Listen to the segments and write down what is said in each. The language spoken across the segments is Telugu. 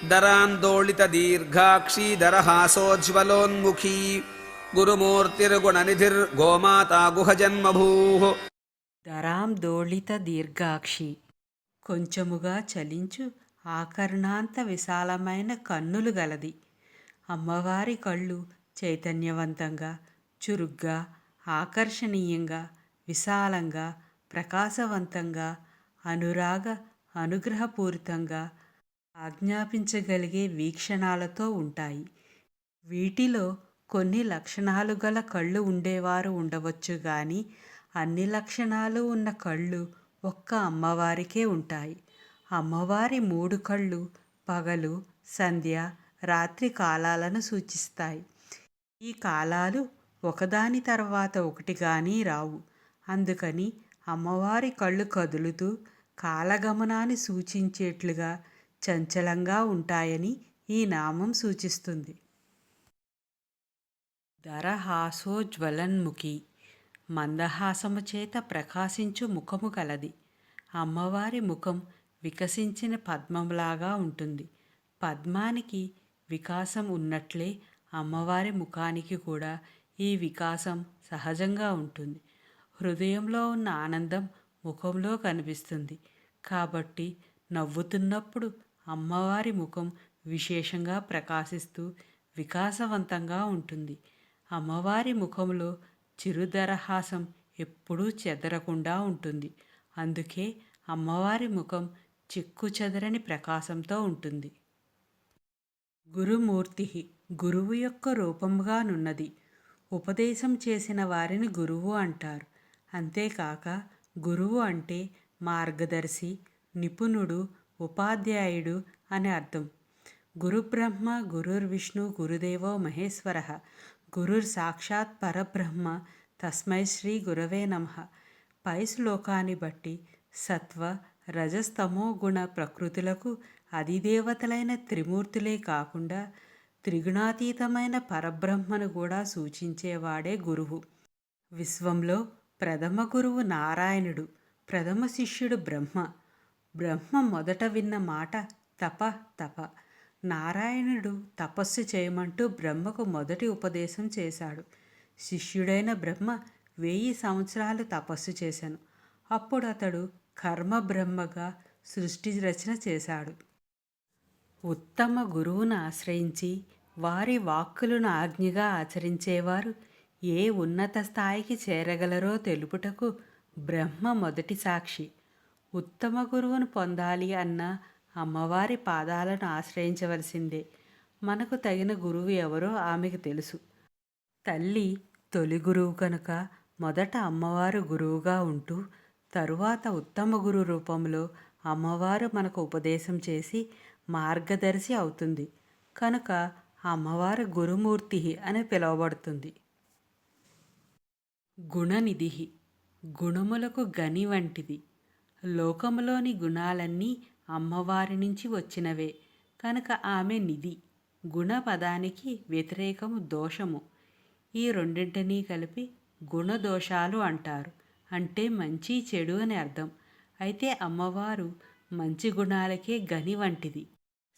దరాందోళితదీర్ఘాక్షీ దరహాసోజ్వలోన్ముఖీ గురుమూర్తిర్గుణనిధిర్గోమాతా గుహజన్మభూః. దరాందోళిత దీర్ఘాక్షి, కొంచెముగా చలించు ఆకర్ణాంత విశాలమైన కన్నులు గలది. అమ్మవారి కళ్ళు చైతన్యవంతంగా, చురుగ్గా, ఆకర్షణీయంగా, విశాలంగా, ప్రకాశవంతంగా, అనురాగ అనుగ్రహపూరితంగా, ఆజ్ఞాపించగలిగే వీక్షణాలతో ఉంటాయి. వీటిలో కొన్ని లక్షణాలు గల కళ్ళు ఉండేవారు ఉండవచ్చు గాని అన్ని లక్షణాలు ఉన్న కళ్ళు ఒక్క అమ్మవారికే ఉంటాయి. అమ్మవారి 3 కళ్ళు పగలు, సంధ్య, రాత్రి కాలాలను సూచిస్తాయి. ఈ కాలాలు ఒకదాని తర్వాత ఒకటిగాని రావు. అందుకని అమ్మవారి కళ్ళు కదులుతూ కాలగమనాన్ని సూచించేట్లుగా చంచలంగా ఉంటాయని ఈ నామం సూచిస్తుంది. దరహాసోజ్వలన్ముఖి, మందహాసము చేత ప్రకాశించు ముఖము కలది. అమ్మవారి ముఖం వికసించిన పద్మంలాగా ఉంటుంది. పద్మానికి వికాసం ఉన్నట్లే అమ్మవారి ముఖానికి కూడా ఈ వికాసం సహజంగా ఉంటుంది. హృదయంలో ఉన్న ఆనందం ముఖంలో కనిపిస్తుంది. కాబట్టి నవ్వుతున్నప్పుడు అమ్మవారి ముఖం విశేషంగా ప్రకాశిస్తూ వికాసవంతంగా ఉంటుంది. అమ్మవారి ముఖంలో చిరుదరహాసం ఎప్పుడూ చెదరకుండా ఉంటుంది. అందుకే అమ్మవారి ముఖం చెక్కు చెదరని ప్రకాశంతో ఉంటుంది. గురుమూర్తి, గురువు యొక్క రూపంగానున్నది. ఉపదేశం చేసిన వారిని గురువు అంటారు. అంతేకాక గురువు అంటే మార్గదర్శి, నిపుణుడు, ఉపాధ్యాయుడు అని అర్థం. గురుబ్రహ్మ గురుర్విష్ణు గురుదేవో మహేశ్వరః, గురుర్ సాక్షాత్ పరబ్రహ్మ తస్మై శ్రీ గురవే నమః. పై శ్లోకాన్ని బట్టి సత్వ రజస్తమో గుణ ప్రకృతులకు అధిదేవతలైన త్రిమూర్తులే కాకుండా త్రిగుణాతీతమైన పరబ్రహ్మను కూడా సూచించేవాడే గురువు. విశ్వంలో ప్రథమ గురువు నారాయణుడు, ప్రథమ శిష్యుడు బ్రహ్మ. బ్రహ్మ మొదట విన్న మాట తప తప. నారాయణుడు తపస్సు చేయమంటూ బ్రహ్మకు మొదటి ఉపదేశం చేశాడు. శిష్యుడైన బ్రహ్మ 1000 సంవత్సరాలు తపస్సు చేశాను. అప్పుడు అతడు కర్మ బ్రహ్మగా సృష్టి రచన చేశాడు. ఉత్తమ గురువును ఆశ్రయించి వారి వాక్కులను ఆజ్ఞగా ఆచరించేవారు ఏ ఉన్నత స్థాయికి చేరగలరో తెలుపుటకు బ్రహ్మ మొదటి సాక్షి. ఉత్తమ గురువును పొందాలి అన్న అమ్మవారి పాదాలను ఆశ్రయించవలసిందే. మనకు తగిన గురువు ఎవరో ఆమెకు తెలుసు. తల్లి తొలి గురువు కనుక మొదట అమ్మవారు గురువుగా ఉంటూ తరువాత ఉత్తమ గురు రూపంలో అమ్మవారు మనకు ఉపదేశం చేసి మార్గదర్శి అవుతుంది. కనుక అమ్మవారు గురుమూర్తి అని పిలువబడుతుంది. గుణనిధి, గుణములకు గని వంటిది. లోకములోని గుణాలన్నీ అమ్మవారి నుంచి వచ్చినవే కనుక ఆమె నిధి. గుణ పదానికి వ్యతిరేకము దోషము. ఈ రెండింటినీ కలిపి గుణదోషాలు అంటారు. అంటే మంచి చెడు అని అర్థం. అయితే అమ్మవారు మంచి గుణాలకే గని వంటిది.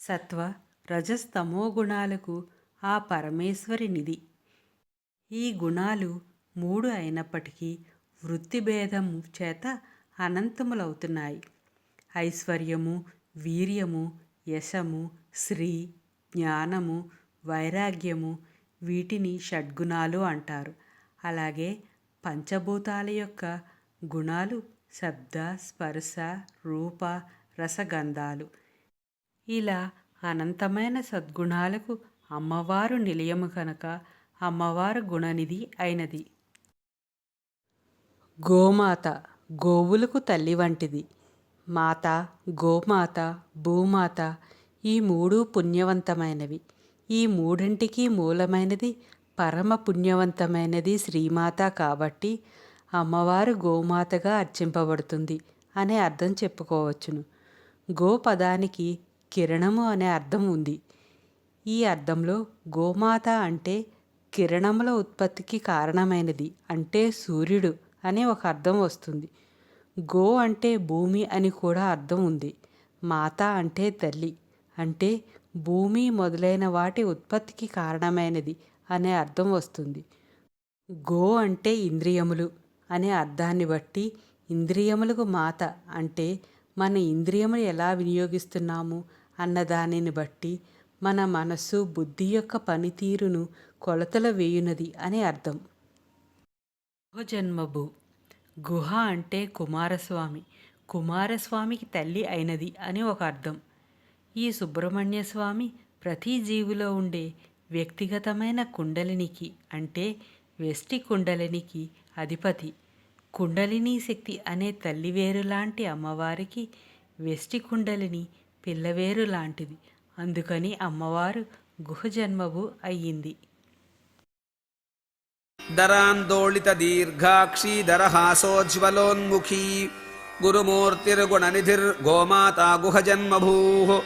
సత్వ రజస్తమో గుణాలకు ఆ పరమేశ్వరి నిధి. ఈ గుణాలు 3 అయినప్పటికీ వృత్తి భేదం చేత అనంతములవుతున్నాయి. ఐశ్వర్యము, వీర్యము, యశము, శ్రీ, జ్ఞానము, వైరాగ్యము వీటిని షడ్గుణాలు అంటారు. అలాగే పంచభూతాల యొక్క గుణాలు శబ్ద, స్పర్శ, రూప, రసగంధాలు. ఇలా అనంతమైన సద్గుణాలకు అమ్మవారు నిలయము కనుక అమ్మవారు గుణనిధి అయినది. గోమాత, గోవులకు తల్లి వంటిది. మాత, గోమాత, భూమాత ఈ 3 పుణ్యవంతమైనవి. ఈ మూడింటికి మూలమైనది పరమ పుణ్యవంతమైనది శ్రీమాత. కాబట్టి అమ్మవారు గోమాతగా అర్చింపబడుతుంది అనే అర్థం చెప్పుకోవచ్చును. గో పదానికి కిరణము అనే అర్థం ఉంది. ఈ అర్థంలో గోమాత అంటే కిరణముల ఉత్పత్తికి కారణమైనది అంటే సూర్యుడు అనే ఒక అర్థం వస్తుంది. గో అంటే భూమి అని కూడా అర్థం ఉంది. మాత అంటే తల్లి అంటే భూమి మొదలైన వాటి ఉత్పత్తికి కారణమైనది అనే అర్థం వస్తుంది. గో అంటే ఇంద్రియములు అనే అర్థాన్ని బట్టి ఇంద్రియములకు మాత అంటే మన ఇంద్రియములు ఎలా వినియోగిస్తున్నాము అన్న దానిని బట్టి మన మనస్సు బుద్ధి యొక్క పనితీరును కొలతల వేయునది అని అర్థం. గుహజన్మభూ గుహ అంటే కుమారస్వామి, కుమారస్వామికి తల్లి అయినది అని ఒక అర్థం. ఈ సుబ్రహ్మణ్య స్వామి ప్రతి జీవిలో ఉండే వ్యక్తిగతమైన కుండలినికి అంటే వెష్టి కుండలినికి అధిపతి. కుండలిని శక్తి అనే తల్లివేరు లాంటి అమ్మవారికి వెష్టి కుండలిని పిల్లవేరు లాంటిది. అందుకని అమ్మవారు గుహజన్మభూ అయ్యింది. దరాందోళిత దీర్ఘాక్షీధరహాసోజ్వలోన్ముఖీ గురుమూర్తిర్గుణనిధిర్గోమాతా గుహజన్మభూః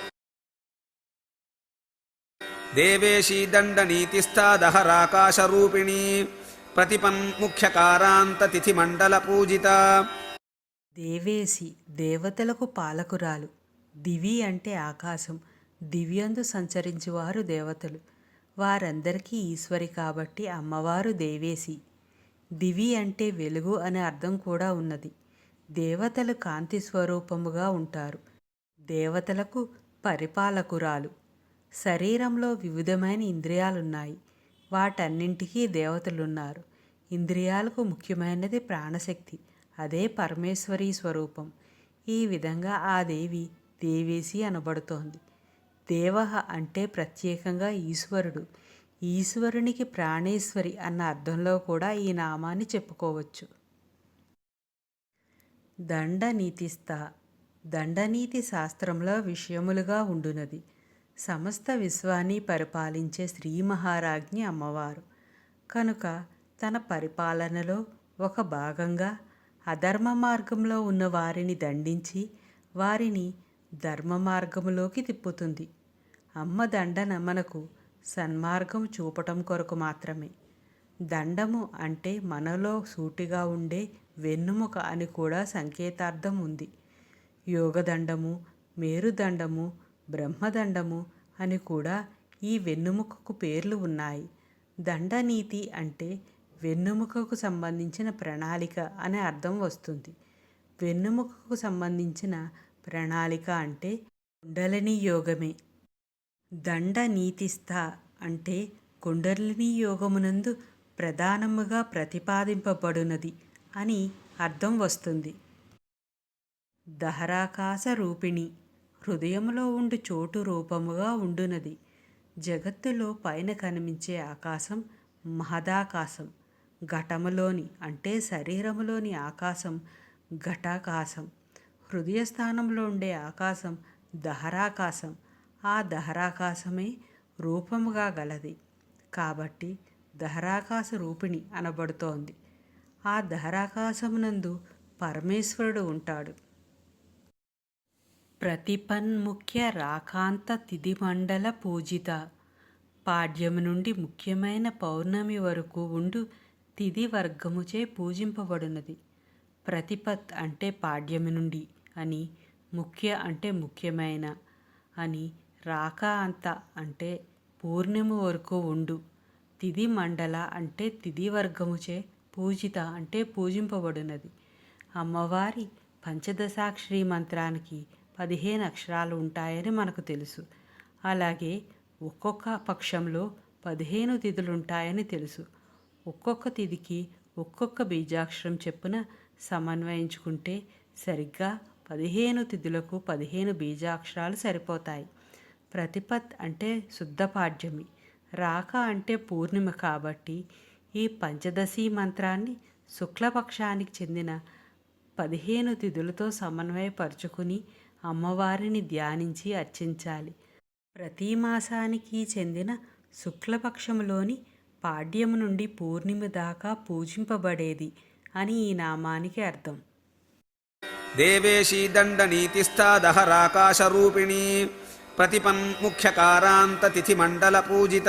దేవేశీ దండనీతిస్థాదహరాకాశరూపిణీ ప్రతిపన్ముఖ్యకారాంతతిథిమండల పూజిత. దేవేసి దేవతలకు పాలకురాలు. దివి అంటే ఆకాశం, దివ్యందు సంచరించువారు దేవతలు. వారందరికీ ఈశ్వరి కాబట్టి అమ్మవారు దేవేసి. దివి అంటే వెలుగు అనే అర్థం కూడా ఉన్నది. దేవతలు కాంతి స్వరూపముగా ఉంటారు. దేవతలకు పరిపాలకురాలు. శరీరంలో వివిధమైన ఇంద్రియాలున్నాయి. వాటన్నింటికీ దేవతలున్నారు. ఇంద్రియాలకు ముఖ్యమైనది ప్రాణశక్తి, అదే పరమేశ్వరీ స్వరూపం. ఈ విధంగా ఆ దేవి దేవేసి అనబడుతోంది. దేవః అంటే ప్రత్యేకంగా ఈశ్వరుడు. ఈశ్వరునికి ప్రాణేశ్వరి అన్న అర్థంలో కూడా ఈ నామాన్ని చెప్పుకోవచ్చు. దండనీతిస్థ దండనీతి శాస్త్రంలో విషయములుగా ఉండునది. సమస్త విశ్వాన్ని పరిపాలించే శ్రీ మహారాజ్ఞి అమ్మవారు కనుక తన పరిపాలనలో ఒక భాగంగా అధర్మ మార్గంలో ఉన్న వారిని దండించి వారిని ధర్మ మార్గములోకి తిప్పుతుంది. అమ్మ దండన మనకు సన్మార్గం చూపటం కొరకు మాత్రమే. దండము అంటే మనలో సూటిగా ఉండే వెన్నుముక అని కూడా సంకేతార్థం ఉంది. యోగదండము, మేరుదండము, బ్రహ్మదండము అని కూడా ఈ వెన్నుముకకు పేర్లు ఉన్నాయి. దండనీతి అంటే వెన్నుముకకు సంబంధించిన ప్రణాళిక అనే అర్థం వస్తుంది. వెన్నుముకకు సంబంధించిన ప్రణాళిక అంటే కుండలిని యోగమే. దండనీతిస్థ అంటే కుండలిని యోగమునందు ప్రధానముగా ప్రతిపాదింపబడినది అని అర్థం వస్తుంది. దహరాకాశ రూపిణి హృదయములో ఉండు చోటు రూపముగా ఉండునది. జగత్తులో పైన కనిపించే ఆకాశం మహదాకాశం. ఘటములోని అంటే శరీరములోని ఆకాశం ఘటాకాశం. హృదయస్థానంలో ఉండే ఆకాశం దహరాకాశం. ఆ దహరాకాశమే రూపముగా గలది కాబట్టి దహరాకాశ రూపిణి అనబడుతోంది. ఆ దహరాకాశమునందు పరమేశ్వరుడు ఉంటాడు. ప్రతిపన్ముఖ్య రాకాంత తిథిమండల పూజిత పాడ్యము నుండి ముఖ్యమైన పౌర్ణమి వరకు ఉండు తిథి వర్గముచే పూజింపబడినది. ప్రతిపత్ అంటే పాడ్యమి నుండి అని, ముఖ్య అంటే ముఖ్యమైన అని, రాకాంత అంటే పూర్ణిమ వరకు ఉండు, తిథి మండల అంటే తిథి వర్గముచే పూజిత అంటే పూజింపబడినది. అమ్మవారి పంచదశాక్షరి మంత్రానికి 15 అక్షరాలు ఉంటాయని మనకు తెలుసు. అలాగే ఒక్కొక్క పక్షంలో 15 తిథులుంటాయని తెలుసు. ఒక్కొక్క తిథికి ఒక్కొక్క బీజాక్షరం చెప్పున సమన్వయించుకుంటే సరిగ్గా 15 తిథులకు 15 బీజాక్షరాలు సరిపోతాయి. ప్రతిపత్ అంటే శుద్ధ పాడ్యమి, రాక అంటే పూర్ణిమ కాబట్టి ఈ పంచదశి మంత్రాన్ని శుక్లపక్షానికి చెందిన 15 తిథులతో సమన్వయపరుచుకుని అమ్మవారిని ధ్యానించి అర్చించాలి. ప్రతి మాసానికి చెందిన శుక్లపక్షములోని పాడ్యము నుండి పూర్ణిమ దాకా పూజింపబడేది అని ఈ నామానికి అర్థం. దేవేశీ దండనీతిస్థాదహరాకాశరూపిణీ ప్రతిపన్ముఖ్యకారాంతతిథిమండల పూజిత.